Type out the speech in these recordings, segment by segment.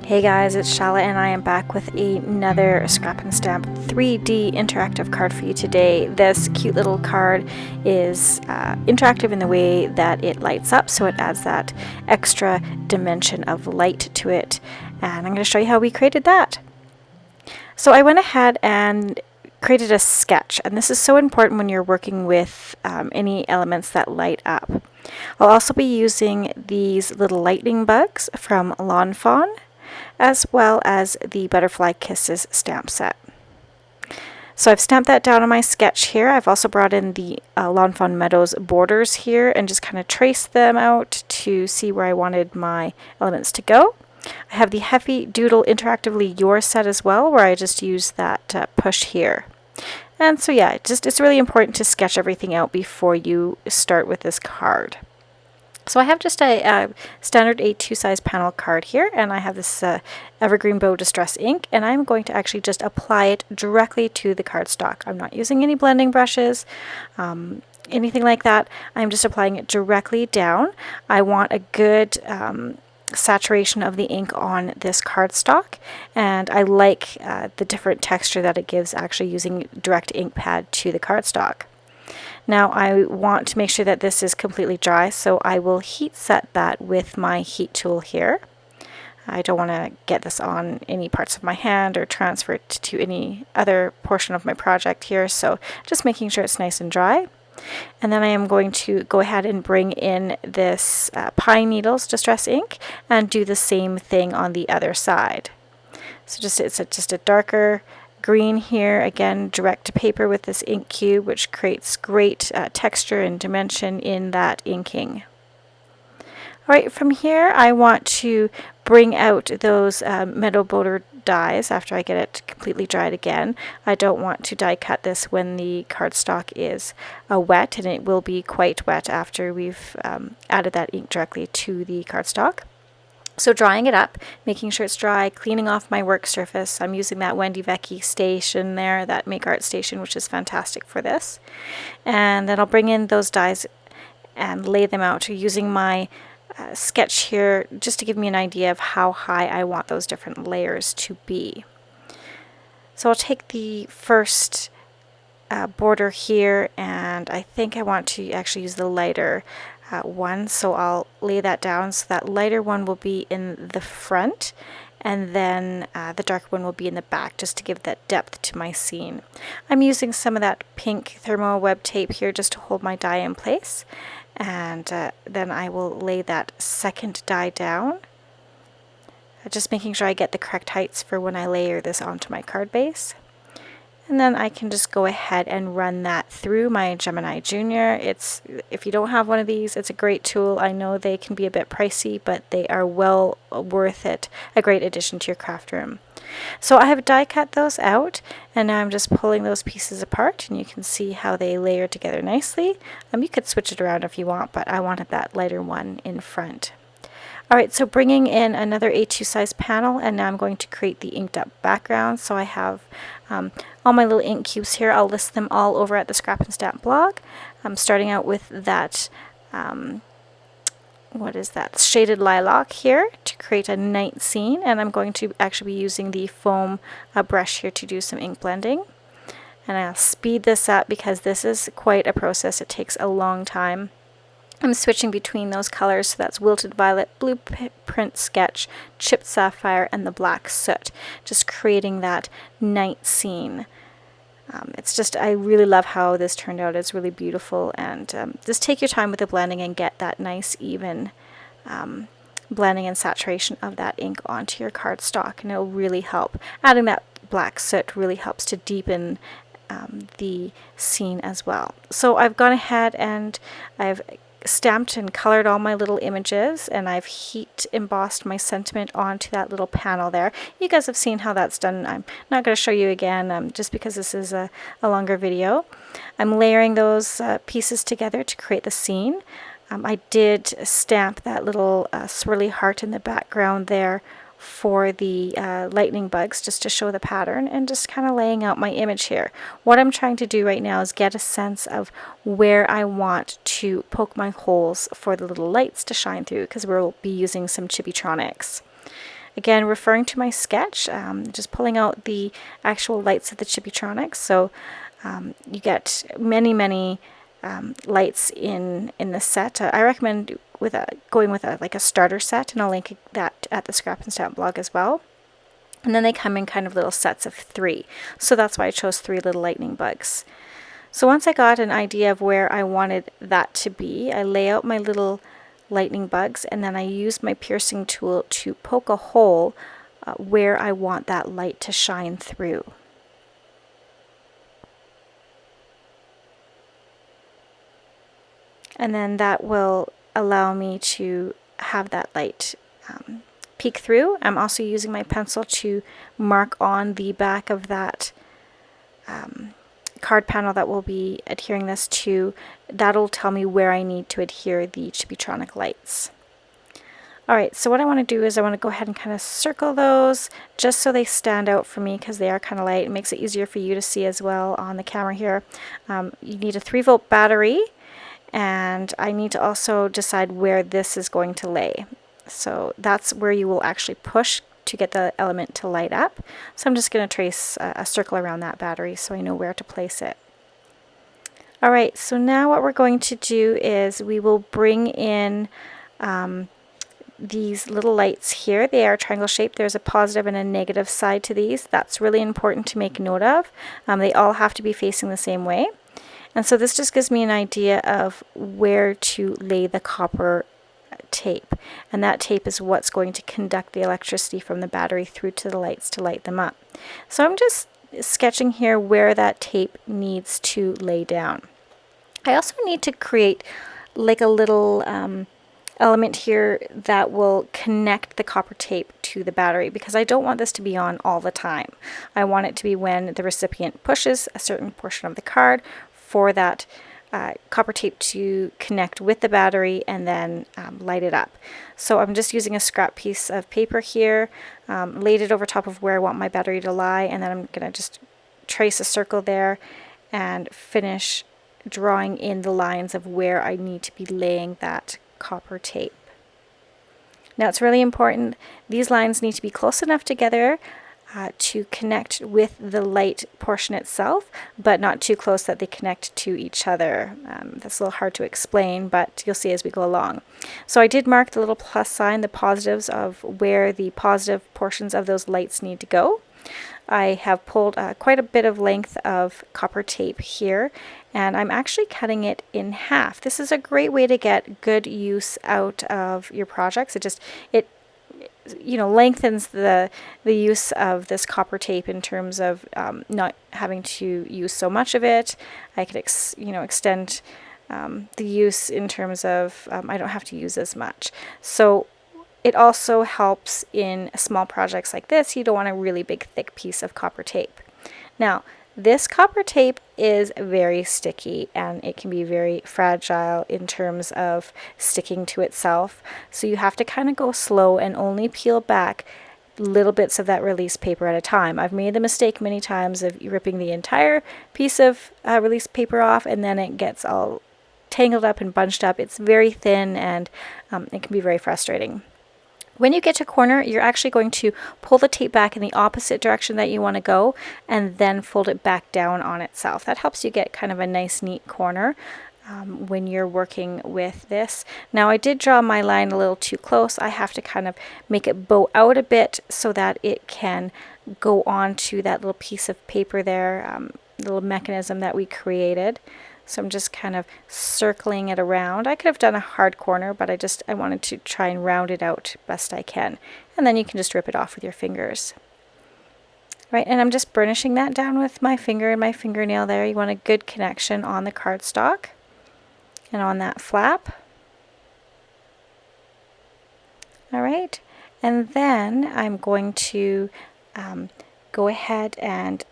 Hey guys, it's Chala and I am back with another Scrap and Stamp 3D interactive card for you today. This cute little card is interactive in the way that it lights up, so it adds that extra dimension of light to it. And I'm going to show you how we created that. So I went ahead and created a sketch, and this is so important when you're working with any elements that light up. I'll also be using these little lightning bugs from Fawn, as well as the Butterfly Kisses stamp set. So I've stamped that down on my sketch here. I've also brought in the Lawn Fawn Meadows borders here and just kind of traced them out to see where I wanted my elements to go. I have the Heavy Doodle Interactively Yours set as well, where I just use that push here. And so yeah, it's really important to sketch everything out before you start with this card. So I have just a standard A2 size panel card here, and I have this Evergreen Bow Distress ink, and I'm going to actually just apply it directly to the cardstock. I'm not using any blending brushes, anything like that. I'm just applying it directly down. I want a good saturation of the ink on this cardstock, and I like the different texture that it gives actually using direct ink pad to the cardstock. Now I want to make sure that this is completely dry, so I will heat set that with my heat tool here. I don't want to get this on any parts of my hand or transfer it to any other portion of my project here, so just making sure it's nice and dry. And then I am going to go ahead and bring in this Pine Needles Distress ink and do the same thing on the other side. So it's just a darker green here, again direct to paper with this ink cube, which creates great texture and dimension in that inking. Alright, from here I want to bring out those meadow border dies after I get it completely dried again. I don't want to die cut this when the cardstock is wet, and it will be quite wet after we've added that ink directly to the cardstock. So drying it up, making sure it's dry, cleaning off my work surface. I'm using that Wendy Vecchi station there, that Make Art station, which is fantastic for this. And then I'll bring in those dies and lay them out using my sketch here just to give me an idea of how high I want those different layers to be. So I'll take the first border here, and I think I want to actually use the lighter one, so I'll lay that down so that lighter one will be in the front, and then the darker one will be in the back, just to give that depth to my scene. I'm using some of that pink thermo web tape here just to hold my die in place, and then I will lay that second die down, just making sure I get the correct heights for when I layer this onto my card base. And then I can just go ahead and run that through my Gemini Junior. If you don't have one of these, it's a great tool. I know they can be a bit pricey, but they are well worth it. A great addition to your craft room. So I have die cut those out, and now I'm just pulling those pieces apart, and you can see how they layer together nicely. You could switch it around if you want, but I wanted that lighter one in front. Alright, so bringing in another A2 size panel, and now I'm going to create the inked up background. So I have all my little ink cubes here. I'll list them all over at the Scrap and Stamp blog. I'm starting out with that, what is that, shaded lilac here to create a night scene, and I'm going to actually be using the foam brush here to do some ink blending. And I'll speed this up because this is quite a process. It takes a long time. I'm switching between those colors, so that's Wilted Violet, Blueprint Sketch, Chipped Sapphire, and the Black Soot, just creating that night scene. It's just, I really love how this turned out. It's really beautiful, and just take your time with the blending and get that nice even blending and saturation of that ink onto your cardstock, and it'll really help. Adding that Black Soot really helps to deepen the scene as well. So I've gone ahead and I've stamped and colored all my little images, and I've heat embossed my sentiment onto that little panel there. You guys have seen how that's done. I'm not going to show you again just because this is a longer video. I'm layering those pieces together to create the scene. I did stamp that little swirly heart in the background there for the lightning bugs, just to show the pattern, and just kind of laying out my image here. What I'm trying to do right now is get a sense of where I want to poke my holes for the little lights to shine through, because we'll be using some Chibitronics. again, referring to my sketch, just pulling out the actual lights of the Chibitronics. So you get many lights in the set. I recommend going with like a starter set, and I'll link that at the Scrap and Stamp blog as well. And then they come in kind of little sets of 3. So that's why I chose 3 little lightning bugs. So once I got an idea of where I wanted that to be, I lay out my little lightning bugs, and then I use my piercing tool to poke a hole where I want that light to shine through. And then that will allow me to have that light peek through. I'm also using my pencil to mark on the back of that card panel that will be adhering this to. That'll tell me where I need to adhere the Chibitronic lights. Alright, so what I want to do is I want to go ahead and kind of circle those just so they stand out for me, because they are kind of light. It makes it easier for you to see as well on the camera here. You need a 3-volt battery, and I need to also decide where this is going to lay. So that's where you will actually push to get the element to light up. So I'm just going to trace a circle around that battery so I know where to place it. Alright, so now what we're going to do is we will bring in these little lights here. They are triangle shaped. There's a positive and a negative side to these. That's really important to make note of. They all have to be facing the same way. And so this just gives me an idea of where to lay the copper tape, and that tape is what's going to conduct the electricity from the battery through to the lights to light them up. So I'm just sketching here where that tape needs to lay down. I also need to create like a little element here that will connect the copper tape to the battery, because I don't want this to be on all the time. I want it to be when the recipient pushes a certain portion of the card for that copper tape to connect with the battery and then light it up. So I'm just using a scrap piece of paper here, laid it over top of where I want my battery to lie, and then I'm going to just trace a circle there and finish drawing in the lines of where I need to be laying that copper tape. Now it's really important, these lines need to be close enough together to connect with the light portion itself, but not too close that they connect to each other. That's a little hard to explain, but you'll see as we go along. So I did mark the little plus sign, the positives of where the positive portions of those lights need to go. I have pulled quite a bit of length of copper tape here, and I'm actually cutting it in half. This is a great way to get good use out of your projects. It lengthens the use of this copper tape in terms of not having to use so much of it. I could extend the use in terms of I don't have to use as much. So it also helps in small projects like this. You don't want a really big thick piece of copper tape. Now this copper tape is very sticky, and it can be very fragile in terms of sticking to itself. So you have to kind of go slow and only peel back little bits of that release paper at a time. I've made the mistake many times of ripping the entire piece of release paper off, and then it gets all tangled up and bunched up. It's very thin, and it can be very frustrating. When you get to a corner, you're actually going to pull the tape back in the opposite direction that you want to go, and then fold it back down on itself. That helps you get kind of a nice, neat corner when you're working with this. Now, I did draw my line a little too close. I have to kind of make it bow out a bit so that it can go onto that little piece of paper there, little mechanism that we created. So I'm just kind of circling it around. I could have done a hard corner, but I wanted to try and round it out best I can. And then you can just rip it off with your fingers. Right, and I'm just burnishing that down with my finger and my fingernail there. You want a good connection on the cardstock and on that flap. All right, and then I'm going to go ahead and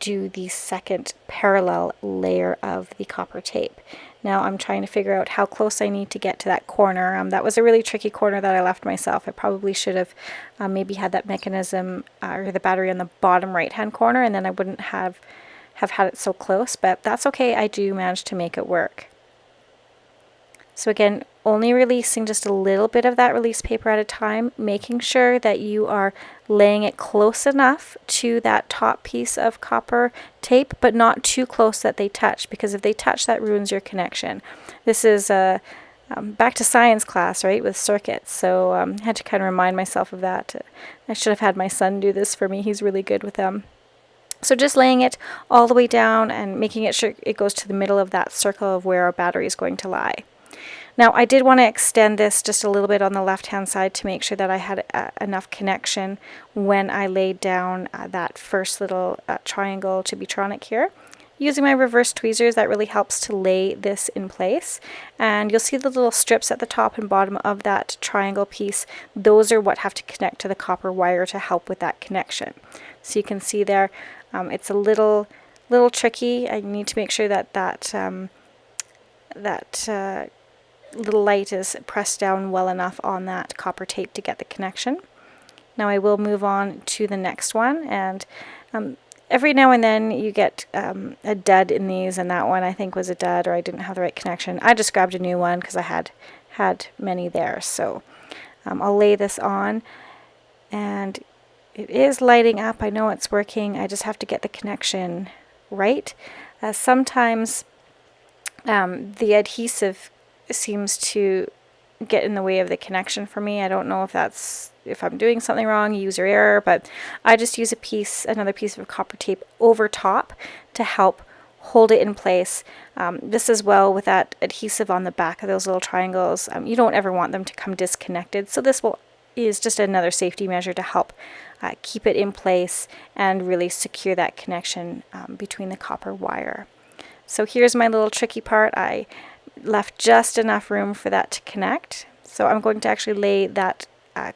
do the second parallel layer of the copper tape. Now I'm trying to figure out how close I need to get to that corner. That was a really tricky corner that I left myself. I probably should have maybe had that mechanism or the battery on the bottom right hand corner, and then I wouldn't have had it so close, but that's okay. I do manage to make it work. So again, only releasing just a little bit of that release paper at a time, making sure that you are laying it close enough to that top piece of copper tape, but not too close that they touch, because if they touch, that ruins your connection. This is back to science class, right, with circuits, so I had to kind of remind myself of that. I should have had my son do this for me. He's really good with them. So just laying it all the way down and making it sure it goes to the middle of that circle of where our battery is going to lie. Now I did want to extend this just a little bit on the left hand side to make sure that I had enough connection when I laid down that first little triangle Chibitronic here. Using my reverse tweezers, that really helps to lay this in place. And you'll see the little strips at the top and bottom of that triangle piece. Those are what have to connect to the copper wire to help with that connection. So you can see there, it's a little tricky. I need to make sure that little light is pressed down well enough on that copper tape to get the connection. Now I will move on to the next one, and every now and then you get a dud in these, and that one I think was a dud, or I didn't have the right connection. I just grabbed a new one because I had many there. So I'll lay this on, and it is lighting up. I know it's working. I just have to get the connection right. Sometimes the adhesive seems to get in the way of the connection for me. I don't know if I'm doing something wrong, user error, but I just use another piece of copper tape over top to help hold it in place. This as well with that adhesive on the back of those little triangles. You don't ever want them to come disconnected, so this is just another safety measure to help keep it in place and really secure that connection between the copper wire. So here's my little tricky part. I left just enough room for that to connect. So I'm going to actually lay that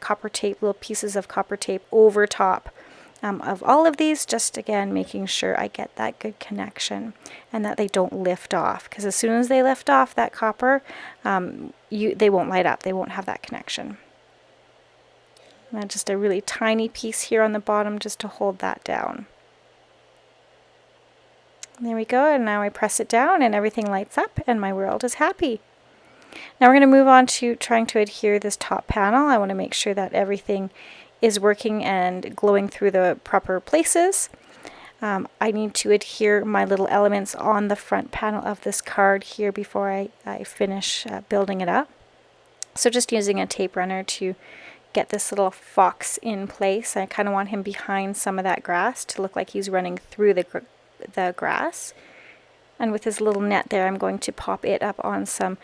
copper tape, little pieces of copper tape over top of all of these, just again making sure I get that good connection and that they don't lift off, because as soon as they lift off that copper, they won't light up, they won't have that connection. And just a really tiny piece here on the bottom just to hold that down. There we go, and now I press it down and everything lights up and my world is happy. Now we're going to move on to trying to adhere this top panel. I want to make sure that everything is working and glowing through the proper places. I need to adhere my little elements on the front panel of this card here before I finish building it up. So just using a tape runner to get this little fox in place. I kind of want him behind some of that grass to look like he's running through the grass. And with his little net there, I'm going to pop it up on some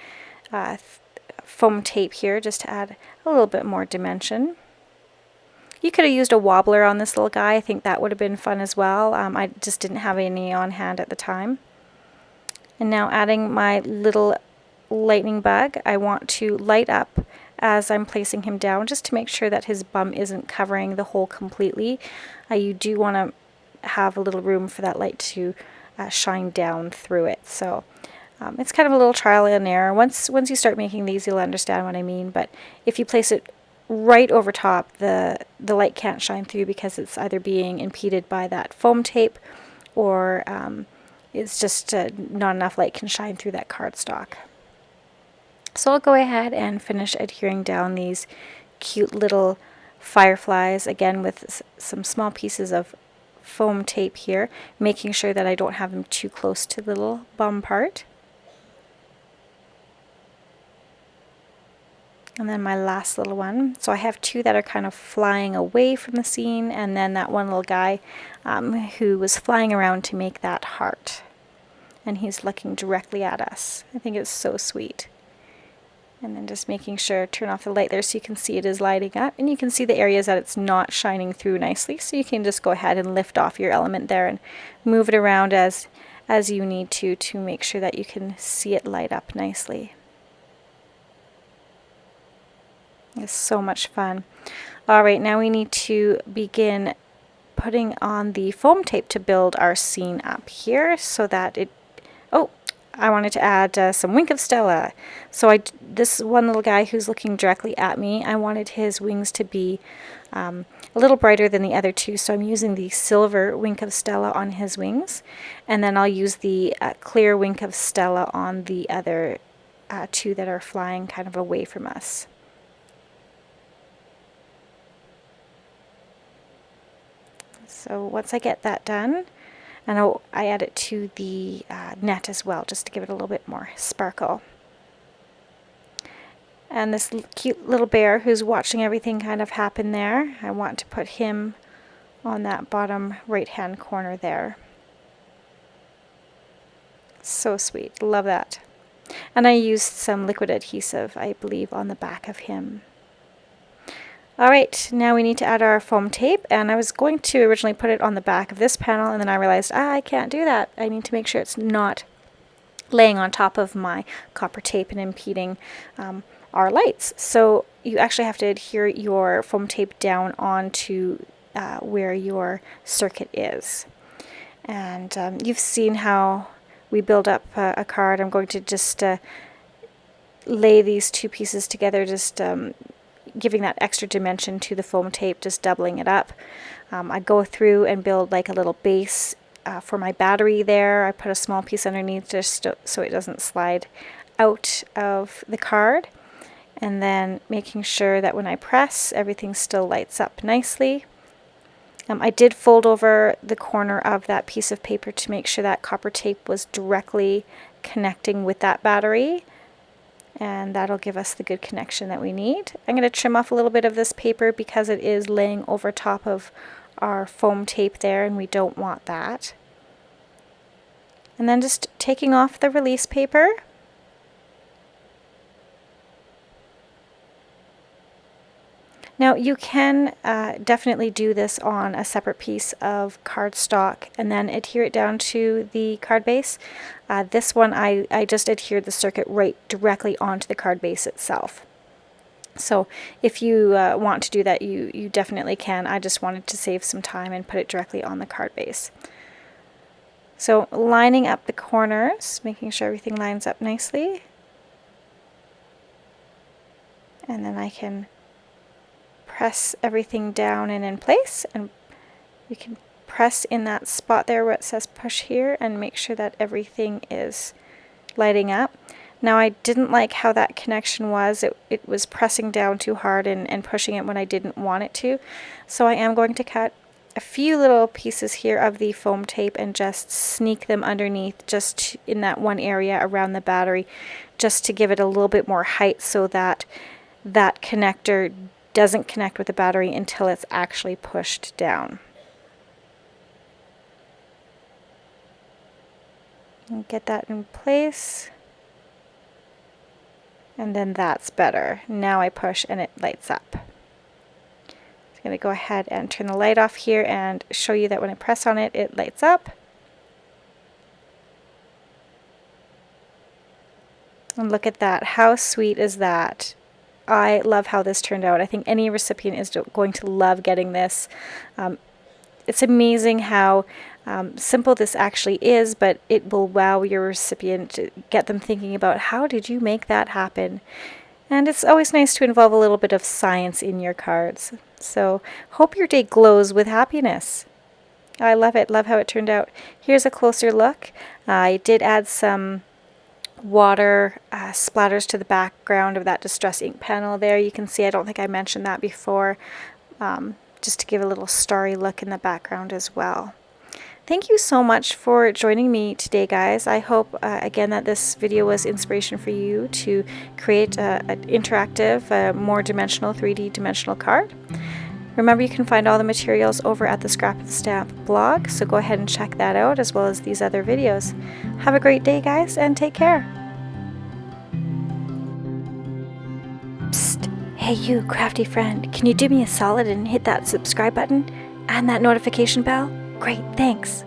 foam tape here just to add a little bit more dimension. You could have used a wobbler on this little guy. I think that would have been fun as well. I just didn't have any on hand at the time. And now adding my little lightning bug, I want to light up as I'm placing him down just to make sure that his bum isn't covering the hole completely. You do want to have a little room for that light to shine down through it. So it's kind of a little trial and error. Once you start making these, you'll understand what I mean. But if you place it right over top, the light can't shine through because it's either being impeded by that foam tape, or it's just not enough light can shine through that cardstock. So I'll go ahead and finish adhering down these cute little fireflies, again with some small pieces of foam tape here, making sure that I don't have them too close to the little bum part. And then my last little one. So I have two that are kind of flying away from the scene, and then that one little guy who was flying around to make that heart. And he's looking directly at us. I think it's so sweet. And then just making sure, turn off the light there so you can see it is lighting up. And you can see the areas that it's not shining through nicely. So you can just go ahead and lift off your element there and move it around as you need to make sure that you can see it light up nicely. It's so much fun. Alright, now we need to begin putting on the foam tape to build our scene up here so that it... Oh! I wanted to add some wink of Stella. So this one little guy who's looking directly at me, I wanted his wings to be a little brighter than the other two, so I'm using the silver wink of Stella on his wings, and then I'll use the clear wink of Stella on the other two that are flying kind of away from us. So once I get that done, and I add it to the net as well, just to give it a little bit more sparkle. And this cute little bear who's watching everything kind of happen there, I want to put him on that bottom right-hand corner there. So sweet, love that. And I used some liquid adhesive, I believe, on the back of him. Alright, now we need to add our foam tape, and I was going to originally put it on the back of this panel, and then I realized, I can't do that. I need to make sure it's not laying on top of my copper tape and impeding our lights. So you actually have to adhere your foam tape down onto where your circuit is. And you've seen how we build up a card. I'm going to just lay these two pieces together, just giving that extra dimension to the foam tape, just doubling it up. I go through and build like a little base for my battery there. I put a small piece underneath just so it doesn't slide out of the card. And then making sure that when I press, everything still lights up nicely. I did fold over the corner of that piece of paper to make sure that copper tape was directly connecting with that battery. And that'll give us the good connection that we need. I'm going to trim off a little bit of this paper because it is laying over top of our foam tape there, and we don't want that. And then just taking off the release paper. Now you can definitely do this on a separate piece of cardstock and then adhere it down to the card base. This one I just adhered the circuit right directly onto the card base itself. So if you want to do that, you definitely can. I just wanted to save some time and put it directly on the card base. So lining up the corners, making sure everything lines up nicely. And then I can press everything down and in place, and we can press in that spot there where it says push here and make sure that everything is lighting up. Now I didn't like how that connection was. It was pressing down too hard and pushing it when I didn't want it to. So I am going to cut a few little pieces here of the foam tape and just sneak them underneath just in that one area around the battery, just to give it a little bit more height so that that connector doesn't connect with the battery until it's actually pushed down. And get that in place. And then that's better. Now I push and it lights up. I'm going to go ahead and turn the light off here and show you that when I press on it, it lights up. And look at that. How sweet is that? I love how this turned out. I think any recipient is going to love getting this. It's amazing how simple this actually is, but it will wow your recipient, get them thinking about how did you make that happen. And it's always nice to involve a little bit of science in your cards. So hope your day glows with happiness. I love it. Love how it turned out. Here's a closer look. I did add some water splatters to the background of that distress ink panel there. You can see, I don't think I mentioned that before, just to give a little starry look in the background as well. Thank you so much for joining me today, guys. I hope again that this video was inspiration for you to create an interactive, more dimensional 3D dimensional card. Remember, you can find all the materials over at the Scrap and Stamp blog, so go ahead and check that out, as well as these other videos. Have a great day, guys, and take care. Psst. Hey you, crafty friend, can you do me a solid and hit that subscribe button and that notification bell? Great, thanks.